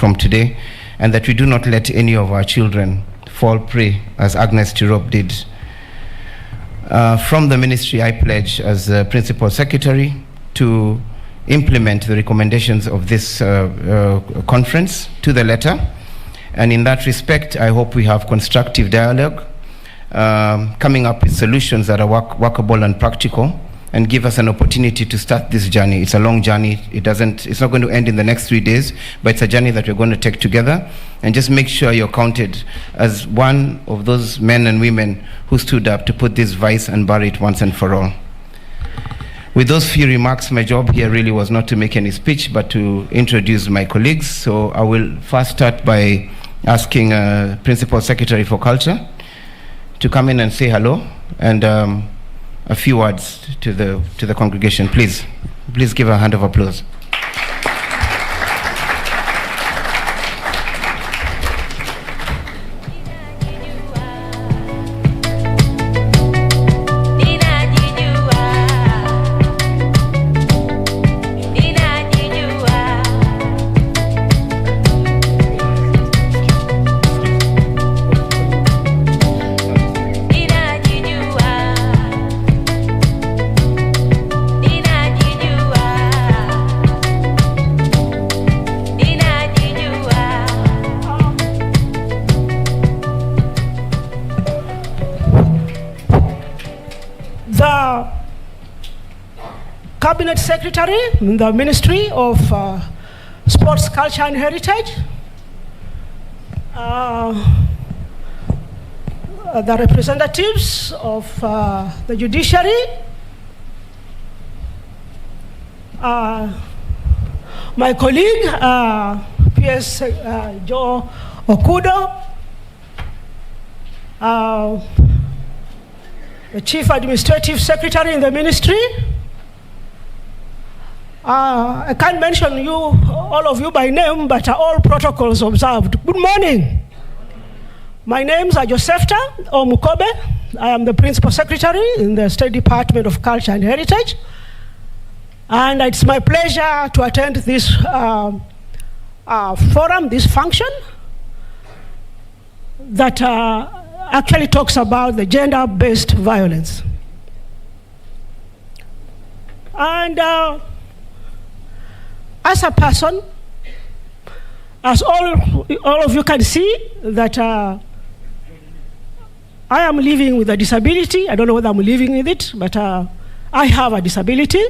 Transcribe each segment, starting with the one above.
from today, and that we do not let any of our children fall prey, as Agnes Tirop did. From the ministry, I pledge as the Principal Secretary to implement the recommendations of this conference to the letter. And in that respect, I hope we have constructive dialogue, coming up with solutions that are workable and practical, and give us an opportunity to start this journey. It's a long journey. It's not going to end in the next 3 days, but it's a journey that we're going to take together. And just make sure you're counted as one of those men and women who stood up to put this vice and bury it once and for all. With those few remarks, my job here really was not to make any speech, but to introduce my colleagues. So I will first start by asking Principal Secretary for Culture to come in and say hello, and a few words to the congregation. Please give a hand of applause. Cabinet Secretary in the Ministry of Sports, Culture and Heritage, the representatives of the judiciary, my colleague, PS Joe Okudo, the Chief Administrative Secretary in the Ministry. I can't mention you, all of you by name, but all protocols observed. Good morning. My name is Josefta Omukobe. I am the Principal Secretary in the State Department of Culture and Heritage. And it's my pleasure to attend this forum, this function, that actually talks about the gender-based violence. And as a person, as all of you can see, that I am living with a disability. I don't know whether I'm living with it, but I have a disability.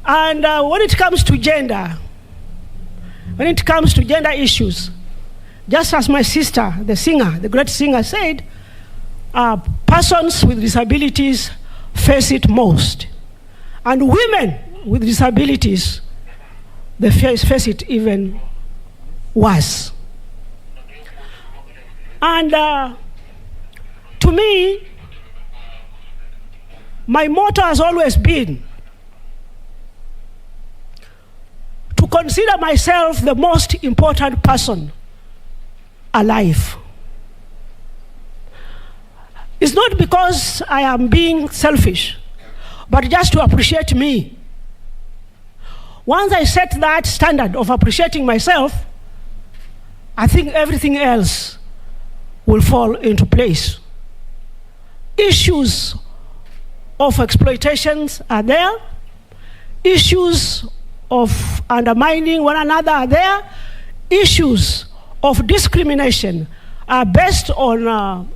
And when it comes to gender issues, just as my sister, the singer, the great singer said, persons with disabilities face it most. And women with disabilities, they face it even worse. And to me, my motto has always been to consider myself the most important person alive. It's not because I am being selfish, but just to appreciate me. Once I set that standard of appreciating myself, I think everything else will fall into place. Issues of exploitations are there. Issues of undermining one another are there. Issues of discrimination are based on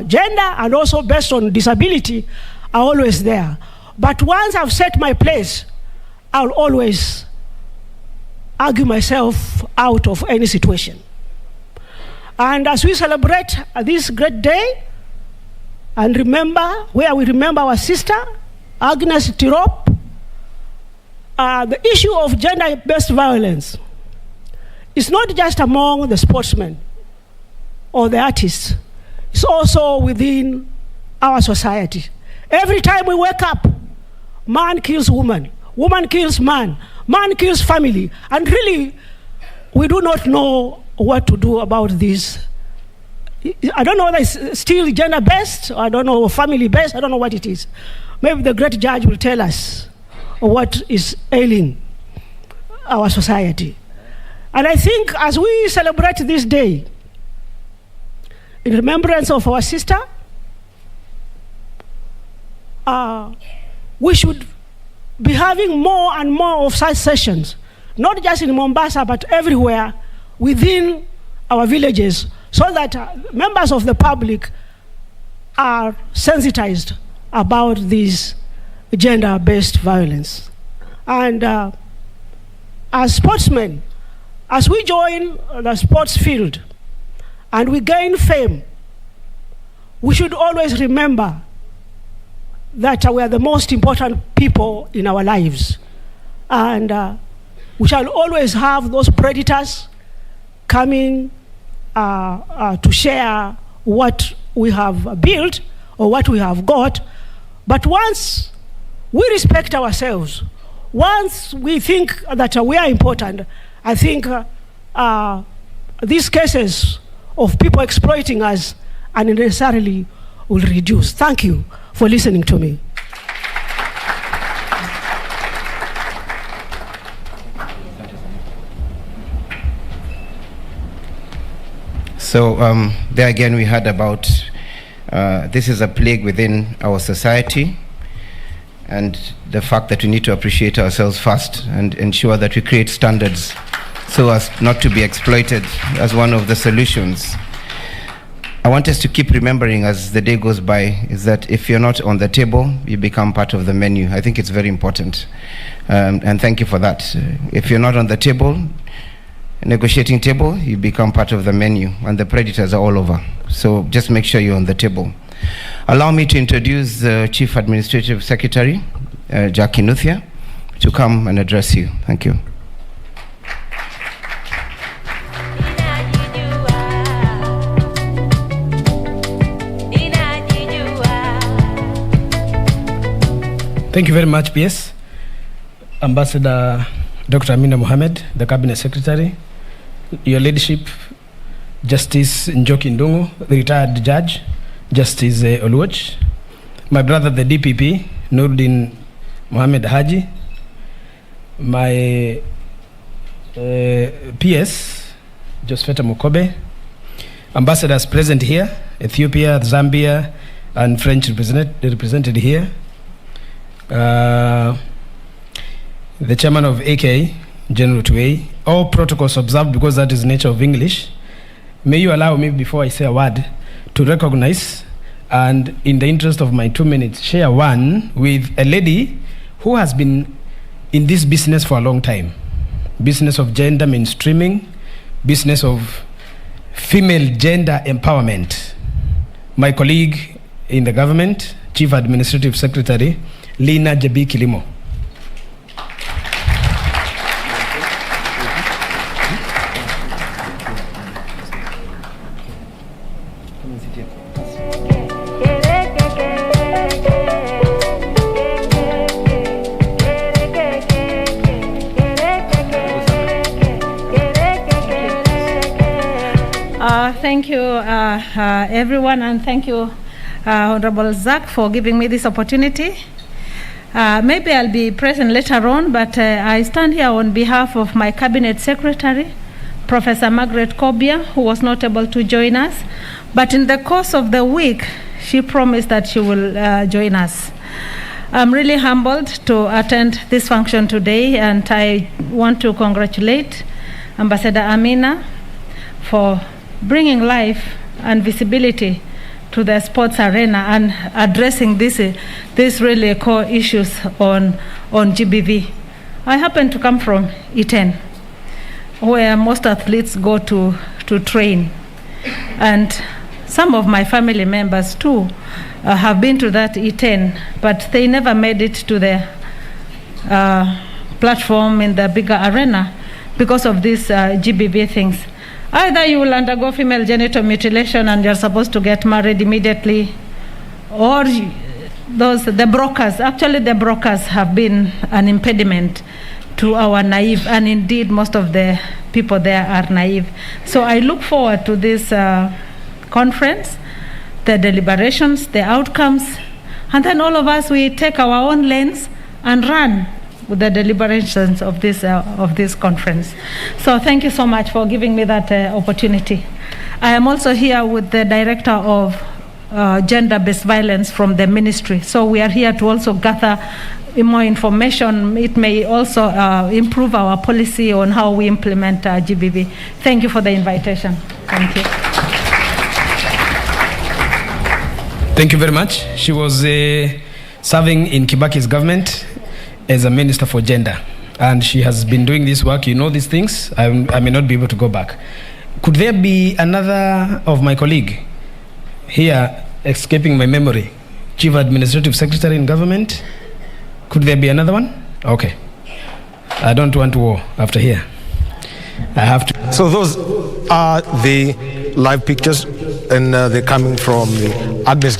gender and also based on disability are always there. But once I've set my place, I'll always argue myself out of any situation. And as we celebrate this great day, and remember, where we remember our sister, Agnes Tirop, the issue of gender-based violence is not just among the sportsmen or the artists, it's also within our society. Every time we wake up, man kills woman, woman kills man, man kills family, and really, we do not know what to do about this. I don't know whether it's still gender-based, or I don't know, family-based, I don't know what it is. Maybe the great judge will tell us what is ailing our society. And I think as we celebrate this day, in remembrance of our sister, we should be having more and more of such sessions, not just in Mombasa, but everywhere within our villages, so that members of the public are sensitized about this gender-based violence. And as sportsmen, as we join the sports field and we gain fame, we should always remember that we are the most important people in our lives. And we shall always have those predators coming to share what we have built or what we have got. But once we respect ourselves, once we think that we are important, I think these cases of people exploiting us unnecessarily will reduce. Thank you for listening to me. So there again we heard about this is a plague within our society, and the fact that we need to appreciate ourselves first and ensure that we create standards so as not to be exploited as one of the solutions. I want us to keep remembering as the day goes by is that if you're not on the table, you become part of the menu. I think it's very important. And thank you for that. If you're not on the table, negotiating table, you become part of the menu, and the predators are all over. So just make sure you're on the table. Allow me to introduce the Chief Administrative Secretary, Jackie Nuthia, to come and address you. Thank you. Thank you very much, PS. Ambassador Dr. Amina Mohamed, the Cabinet Secretary, Your Leadership, Justice Njoki Ndungu, the retired judge, Justice Oluoch, my brother the DPP, Nurdin Mohamed Haji, my PS, Josfeta Mukobe, ambassadors present here, Ethiopia, Zambia, and French represented here, the chairman of AK, General Tuwei, all protocols observed because that is the nature of English. May you allow me, before I say a word, to recognize and, in the interest of my 2 minutes, share one with a lady who has been in this business for a long time. Business of gender mainstreaming, business of female gender empowerment. My colleague in the government, Chief Administrative Secretary, Lina Jabi Kilimo. Thank you, everyone, and thank you, Honorable Zach, for giving me this opportunity. Maybe I'll be present later on, but I stand here on behalf of my Cabinet Secretary, Professor Margaret Kobia, who was not able to join us. But in the course of the week, she promised that she will join us. I'm really humbled to attend this function today, and I want to congratulate Ambassador Amina for bringing life and visibility to the sports arena and addressing this really core issues on GBV. I happen to come from Iten, where most athletes go to train. And some of my family members too have been to that Iten, but they never made it to the platform in the bigger arena because of these GBV things. Either you will undergo female genital mutilation and you're supposed to get married immediately, or the brokers have been an impediment to our naive, and indeed most of the people there are naive. So I look forward to this conference, the deliberations, the outcomes, and then all of us, we take our own lens and run with the deliberations of this conference. So thank you so much for giving me that opportunity. I am also here with the Director of Gender-Based Violence from the ministry. So we are here to also gather more information. It may also improve our policy on how we implement GBV. Thank you for the invitation. Thank you. Thank you very much. She was serving in Kibaki's government as a Minister for Gender. And she has been doing this work. You know these things. I may not be able to go back. Could there be another of my colleague here, escaping my memory, Chief Administrative Secretary in government? Could there be another one? Okay. I don't want war after here. I have to. So those are the live pictures, and they're coming from the Agnes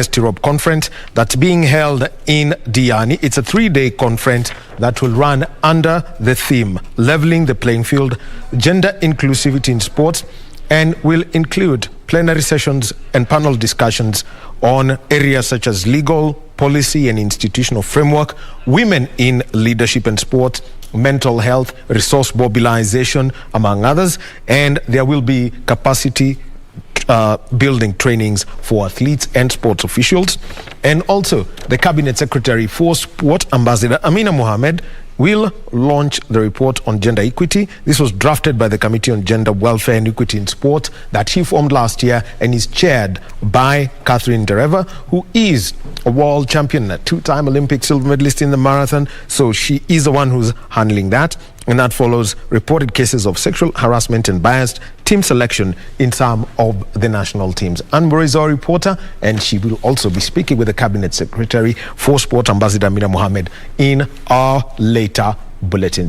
Tirop Conference that's being held in Diani. It's a 3-day conference that will run under the theme Leveling the Playing Field, Gender Inclusivity in Sports, and will include plenary sessions and panel discussions on areas such as legal, policy and institutional framework, women in leadership and sport, mental health, resource mobilization, among others. And there will be capacity building trainings for athletes and sports officials. And also the Cabinet Secretary for Sport, Ambassador Amina Mohamed, will launch the report on gender equity. This was drafted by the Committee on Gender Welfare and Equity in Sport that she formed last year and is chaired by Catherine Dereva, who is a world champion, a 2-time Olympic silver medalist in the marathon. So she is the one who's handling that. And that follows reported cases of sexual harassment and biased team selection in some of the national teams. Anbor is our reporter, and she will also be speaking with the Cabinet Secretary for Sport, Ambassador Amina Mohamed, in our later bulletins.